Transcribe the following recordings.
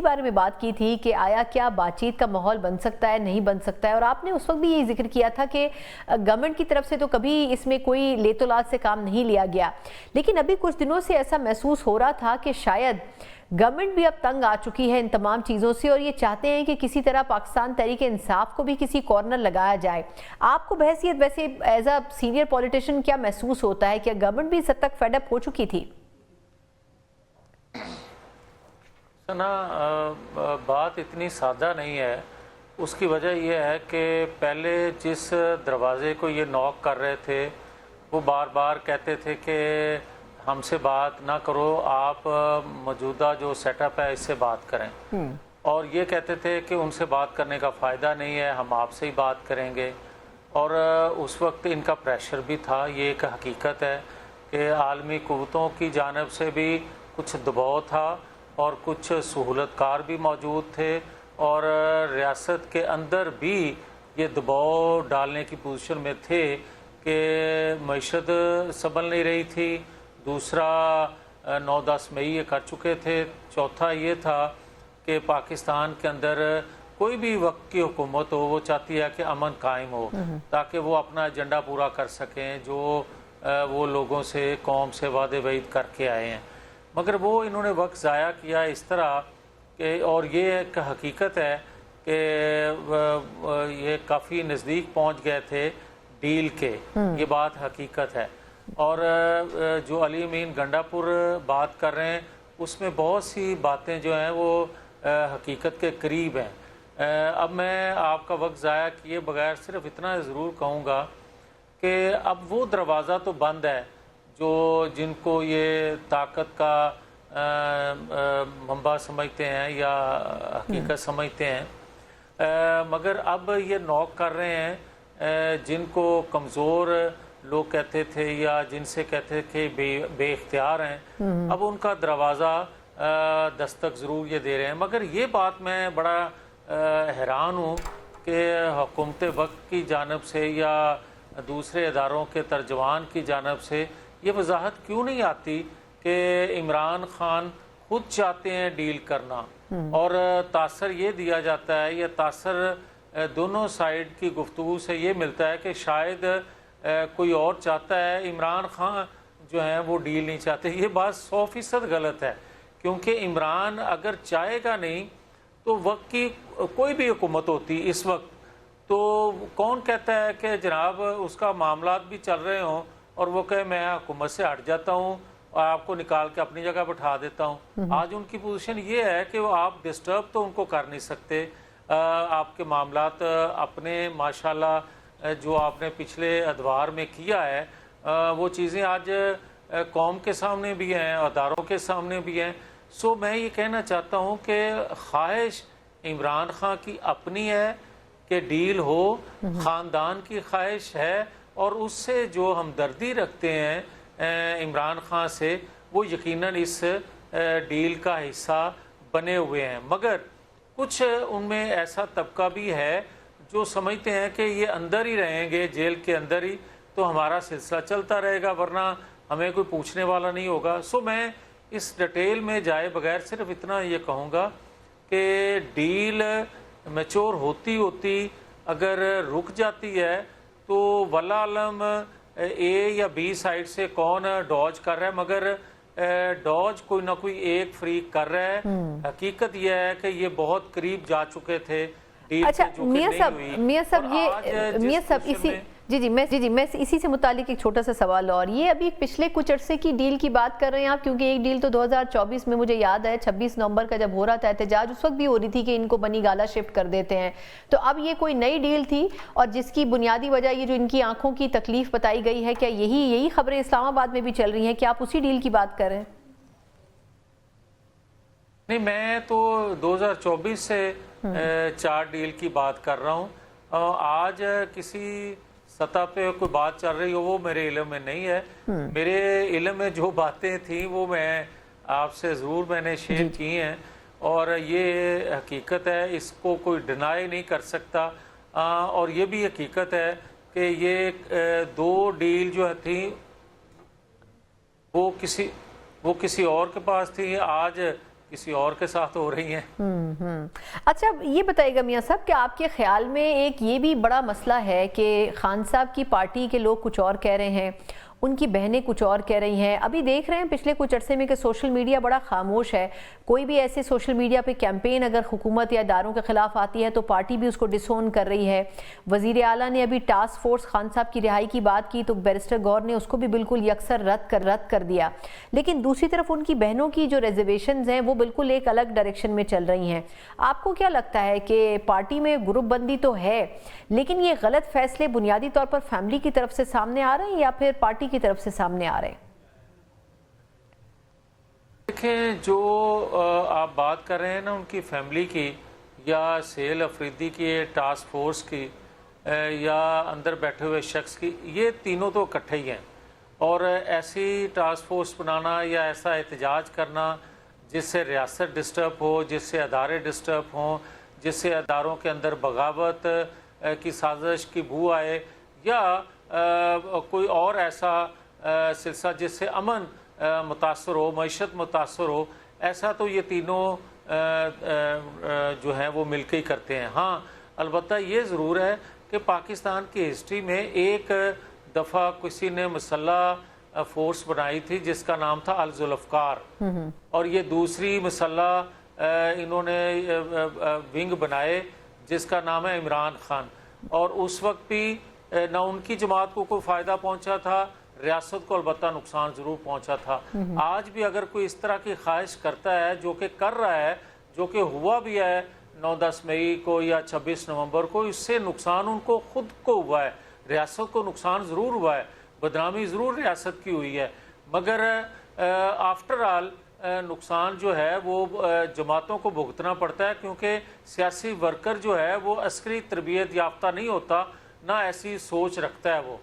بارے میں بات کی تھی کہ آیا کیا بات چیت کا ماحول بن سکتا ہے، نہیں بن سکتا ہے، اور آپ نے اس وقت بھی یہی ذکر کیا تھا کہ گورنمنٹ کی طرف سے تو کبھی اس میں کوئی لیت و لات سے کام نہیں لیا گیا، لیکن ابھی کچھ دنوں سے ایسا محسوس ہو رہا تھا کہ شاید گورنمنٹ بھی اب تنگ آ چکی ہے ان تمام چیزوں سے اور یہ چاہتے ہیں کہ کسی طرح پاکستان تحریک انصاف کو بھی کسی کارنر لگایا جائے۔ آپ کو بحیثیت ویسے ایز اے سینئر پولیٹیشین کیا محسوس ہوتا ہے کہ گورنمنٹ بھی اس حد تک فیڈ اپ ہو چکی تھی؟ بات اتنی سادہ نہیں ہے۔ اس کی وجہ یہ ہے کہ پہلے جس دروازے کو یہ نوک کر رہے تھے وہ بار بار کہتے تھے کہ ہم سے بات نہ کرو، آپ موجودہ جو سیٹ اپ ہے اس سے بات کریں، اور یہ کہتے تھے کہ ان سے بات کرنے کا فائدہ نہیں ہے، ہم آپ سے ہی بات کریں گے۔ اور اس وقت ان کا پریشر بھی تھا، یہ ایک حقیقت ہے کہ عالمی قوتوں کی جانب سے بھی کچھ دباؤ تھا اور کچھ سہولت کار بھی موجود تھے، اور ریاست کے اندر بھی یہ دباؤ ڈالنے کی پوزیشن میں تھے کہ معیشت سنبھل نہیں رہی تھی۔ دوسرا 9-10 مئی یہ کر چکے تھے۔ چوتھا یہ تھا کہ پاکستان کے اندر کوئی بھی وقت کی حکومت ہو وہ چاہتی ہے کہ امن قائم ہو تاکہ وہ اپنا ایجنڈا پورا کر سکیں جو وہ لوگوں سے، قوم سے وعدے وعید کر کے آئے ہیں، مگر وہ انہوں نے وقت ضائع کیا اس طرح کہ، اور یہ ایک حقیقت ہے کہ یہ کافی نزدیک پہنچ گئے تھے ڈیل کے، یہ بات حقیقت ہے۔ اور جو علی امین گنڈا پور بات کر رہے ہیں اس میں بہت سی باتیں جو ہیں وہ حقیقت کے قریب ہیں۔ اب میں آپ کا وقت ضائع کیے بغیر صرف اتنا ضرور کہوں گا کہ اب وہ دروازہ تو بند ہے جو جن کو یہ طاقت کا منبع سمجھتے ہیں یا حقیقت سمجھتے ہیں، مگر اب یہ نوک کر رہے ہیں جن کو کمزور لوگ کہتے تھے یا جن سے کہتے تھے کہ بے اختیار ہیں، اب ان کا دروازہ دستک ضرور یہ دے رہے ہیں۔ مگر یہ بات میں بڑا حیران ہوں کہ حکومت وقت کی جانب سے یا دوسرے اداروں کے ترجمان کی جانب سے یہ وضاحت کیوں نہیں آتی کہ عمران خان خود چاہتے ہیں ڈیل کرنا، اور تاثر یہ دیا جاتا ہے، یہ تاثر دونوں سائیڈ کی گفتگو سے یہ ملتا ہے کہ شاید کوئی اور چاہتا ہے، عمران خان جو ہیں وہ ڈیل نہیں چاہتے۔ یہ بات 100% غلط ہے، کیونکہ عمران اگر چاہے گا نہیں تو وقت کی کوئی بھی حکومت ہوتی اس وقت تو کون کہتا ہے کہ جناب اس کا معاملات بھی چل رہے ہوں اور وہ کہے میں حکومت سے ہٹ جاتا ہوں اور آپ کو نکال کے اپنی جگہ بٹھا دیتا ہوں۔ آج ان کی پوزیشن یہ ہے کہ وہ آپ ڈسٹرب تو ان کو کر نہیں سکتے، آپ کے معاملات اپنے ماشاءاللہ جو آپ نے پچھلے ادوار میں کیا ہے وہ چیزیں آج قوم کے سامنے بھی ہیں، اداروں کے سامنے بھی ہیں۔ سو میں یہ کہنا چاہتا ہوں کہ خواہش عمران خان کی اپنی ہے کہ ڈیل ہو، خاندان کی خواہش ہے، اور اس سے جو ہمدردی رکھتے ہیں عمران خان سے وہ یقیناً اس ڈیل کا حصہ بنے ہوئے ہیں، مگر کچھ ان میں ایسا طبقہ بھی ہے جو سمجھتے ہیں کہ یہ اندر ہی رہیں گے، جیل کے اندر ہی، تو ہمارا سلسلہ چلتا رہے گا ورنہ ہمیں کوئی پوچھنے والا نہیں ہوگا۔ سو میں اس ڈیٹیل میں جائے بغیر صرف اتنا یہ کہوں گا کہ ڈیل میچور ہوتی اگر رک جاتی ہے تو واللہ عالم اے یا بی سائڈ سے کون ڈوج کر رہا ہے، مگر ڈوج کوئی نہ کوئی ایک فریق کر رہا ہے۔ حقیقت یہ ہے کہ یہ بہت قریب جا چکے تھے ڈیل اچھا جو کہ نہیں ہوئی۔ میاں صاحب میں اسی سے متعلق ایک چھوٹا سا سوال، اور یہ ابھی پچھلے کچھ عرصے کی ڈیل کی بات کر رہے ہیں آپ، کیونکہ ایک ڈیل تو 2024 میں مجھے یاد ہے 26 نومبر کا جب ہو رہا تھا احتجاج، اس وقت بھی ہو رہی تھی کہ ان کو بنی گالا شفٹ کر دیتے ہیں، تو اب یہ کوئی نئی ڈیل تھی اور جس کی بنیادی وجہ یہ جو ان کی آنکھوں کی تکلیف بتائی گئی ہے، کیا یہی خبریں اسلام آباد میں بھی چل رہی ہیں کہ آپ اسی ڈیل کی بات کر رہے ہیں؟ نہیں، میں تو 2024 سے 4 ڈیل کی بات کر رہا ہوں۔ آج کسی سطح پہ کوئی بات چل رہی ہو وہ میرے علم میں نہیں ہے۔ میرے علم میں جو باتیں تھیں وہ میں آپ سے ضرور میں نے شیئر کی ہیں، اور یہ حقیقت ہے، اس کو کوئی ڈینائی نہیں کر سکتا، اور یہ بھی حقیقت ہے کہ یہ 2 ڈیل جو تھیں وہ کسی اور کے پاس تھی۔ آج کسی اور کے ساتھ ہو رہی ہیں۔ اچھا یہ بتائیے گا میاں صاحب کہ آپ کے خیال میں ایک یہ بھی بڑا مسئلہ ہے کہ خان صاحب کی پارٹی کے لوگ کچھ اور کہہ رہے ہیں، ان کی بہنیں کچھ اور کہہ رہی ہیں۔ ابھی دیکھ رہے ہیں پچھلے کچھ عرصے میں کہ سوشل میڈیا بڑا خاموش ہے، کوئی بھی ایسے سوشل میڈیا پہ کیمپین اگر حکومت یا اداروں کے خلاف آتی ہے تو پارٹی بھی اس کو ڈسون کر رہی ہے۔ وزیر اعلیٰ نے ابھی ٹاسک فورس خان صاحب کی رہائی کی بات کی تو بیرسٹر گور نے اس کو بھی بالکل یکسر رد کر دیا، لیکن دوسری طرف ان کی بہنوں کی جو ریزرویشنز ہیں وہ بالکل ایک الگ ڈائریکشن میں چل رہی ہیں۔ آپ کو کیا لگتا ہے کہ پارٹی میں گروپ بندی تو ہے لیکن یہ غلط فیصلے بنیادی طور پر فیملی کی طرف سے سامنے آ رہے ہیں یا پھر پارٹی کی طرف سے سامنے آ رہے ہیں؟ دیکھیں جو آپ بات کر رہے ہیں نا ان کی فیملی کی یا سیل افریدی کی ٹاسک فورس کی یا اندر بیٹھے ہوئے شخص کی، یہ تینوں تو اکٹھے ہی ہیں، اور ایسی ٹاسک فورس بنانا یا ایسا احتجاج کرنا جس سے ریاست ڈسٹرب ہو، جس سے ادارے ڈسٹرب ہوں، جس سے اداروں کے اندر بغاوت کی سازش کی بو آئے یا کوئی اور ایسا سلسلہ جس سے امن متاثر ہو، معیشت متاثر ہو، ایسا تو یہ تینوں جو ہیں وہ مل کے ہی کرتے ہیں۔ ہاں البتہ یہ ضرور ہے کہ پاکستان کی ہسٹری میں ایک دفعہ کسی نے مسلح فورس بنائی تھی جس کا نام تھا الذوالافکار، اور یہ دوسری مسلح انہوں نے ونگ بنائے جس کا نام ہے عمران خان، اور اس وقت بھی نہ ان کی جماعت کو کوئی فائدہ پہنچا تھا، ریاست کو البتہ نقصان ضرور پہنچا تھا۔ آج بھی اگر کوئی اس طرح کی خواہش کرتا ہے، جو کہ کر رہا ہے، جو کہ ہوا بھی ہے 9-10 مئی کو یا 26 نومبر کو، اس سے نقصان ان کو خود کو ہوا ہے، ریاست کو نقصان ضرور ہوا ہے، بدنامی ضرور ریاست کی ہوئی ہے، مگر آفٹر آل نقصان جو ہے وہ جماعتوں کو بھگتنا پڑتا ہے، کیونکہ سیاسی ورکر جو ہے وہ عسکری تربیت یافتہ نہیں ہوتا، نہ ایسی سوچ رکھتا ہے وہ۔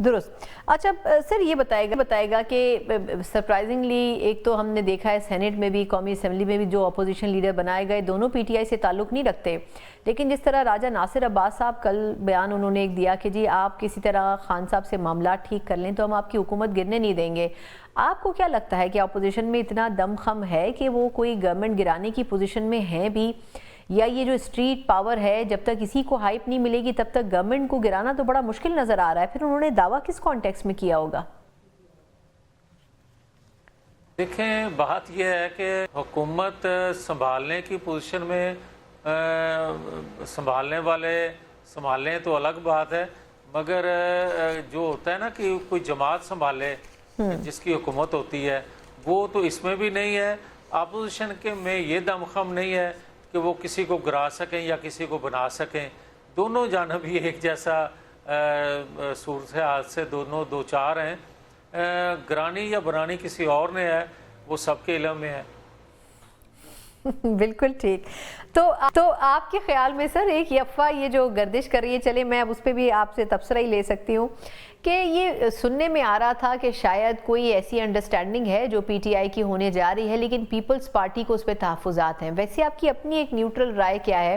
درست۔ اچھا سر یہ بتائے گا کہ سرپرائزنگلی ایک تو ہم نے دیکھا ہے سینٹ میں بھی، قومی اسمبلی میں بھی جو اپوزیشن لیڈر بنائے گئے دونوں پی ٹی آئی سے تعلق نہیں رکھتے، لیکن جس طرح راجہ ناصر عباس صاحب کل بیان انہوں نے ایک دیا کہ جی آپ کسی طرح خان صاحب سے معاملات ٹھیک کر لیں تو ہم آپ کی حکومت گرنے نہیں دیں گے۔ آپ کو کیا لگتا ہے کہ اپوزیشن میں اتنا دم خم ہے کہ وہ کوئی گورنمنٹ گرانے کی پوزیشن میں ہیں بھی، یا یہ جو اسٹریٹ پاور ہے جب تک کسی کو ہائپ نہیں ملے گی تب تک گورنمنٹ کو گرانا تو بڑا مشکل نظر آ رہا ہے؟ پھر انہوں نے دعویٰ کس کانٹیکس میں کیا ہوگا؟ دیکھیں بات یہ ہے کہ حکومت سنبھالنے کی پوزیشن میں سنبھالنے والے سنبھالیں تو الگ بات ہے، مگر جو ہوتا ہے نا کہ کوئی جماعت سنبھالے جس کی حکومت ہوتی ہے، وہ تو اس میں بھی نہیں ہے۔ اپوزیشن کے میں یہ دم خم نہیں ہے کہ وہ کسی کو گرا سکیں یا کسی کو بنا سکیں، دونوں جانب ہی ایک جیسا صورتحال سے دونوں دو چار ہیں، گرانی یا بنانی کسی اور نے ہے، وہ سب کے علم میں ہے۔ بالکل ٹھیک۔ تو آپ کے خیال میں سر ایک افواہ یہ جو گردش کر رہی ہے، چلے میں اب اس پہ بھی آپ سے تبصرہ ہی لے سکتی ہوں کہ یہ سننے میں آ رہا تھا کہ شاید کوئی ایسی انڈرسٹینڈنگ ہے جو پی ٹی آئی کی ہونے جا رہی ہے لیکن پیپلز پارٹی کو اس پہ تحفظات ہیں۔ ویسے آپ کی اپنی ایک نیوٹرل رائے کیا ہے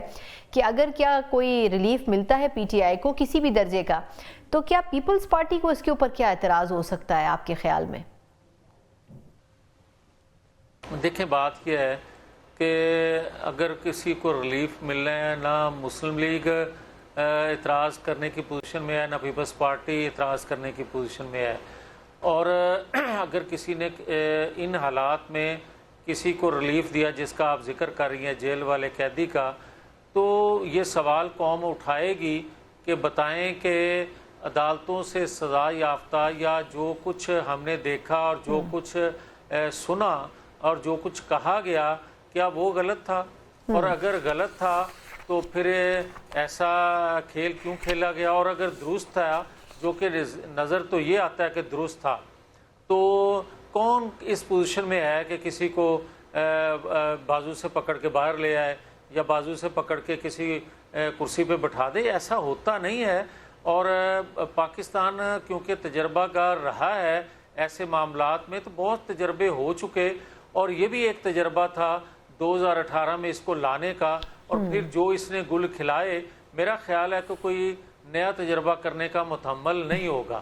کہ اگر کیا کوئی ریلیف ملتا ہے پی ٹی آئی کو کسی بھی درجے کا تو کیا پیپلز پارٹی کو اس کے اوپر کیا اعتراض ہو سکتا ہے آپ کے خیال میں؟ دیکھیں بات یہ ہے کہ اگر کسی کو ریلیف ملنا ہے، نہ مسلم لیگ اعتراض کرنے کی پوزیشن میں ہے، نہ پیپلز پارٹی اعتراض کرنے کی پوزیشن میں ہے، اور اگر کسی نے ان حالات میں کسی کو ریلیف دیا جس کا آپ ذکر کر رہی ہیں جیل والے قیدی کا، تو یہ سوال قوم اٹھائے گی کہ بتائیں کہ عدالتوں سے سزا یافتہ یا جو کچھ ہم نے دیکھا اور جو کچھ سنا اور جو کچھ کہا گیا کیا وہ غلط تھا، اور اگر غلط تھا تو پھر ایسا کھیل کیوں کھیلا گیا، اور اگر درست تھا جو کہ نظر تو یہ آتا ہے کہ درست تھا، تو کون اس پوزیشن میں ہے کہ کسی کو بازو سے پکڑ کے باہر لے آئے یا بازو سے پکڑ کے کسی کرسی پہ بٹھا دے؟ ایسا ہوتا نہیں ہے، اور پاکستان کیونکہ تجربہ کار رہا ہے ایسے معاملات میں، تو بہت تجربے ہو چکے، اور یہ بھی ایک تجربہ تھا 2018 میں اس کو لانے کا، اور پھر جو اس نے گل کھلائے، میرا خیال ہے کہ کوئی نیا تجربہ کرنے کا متحمل نہیں ہوگا۔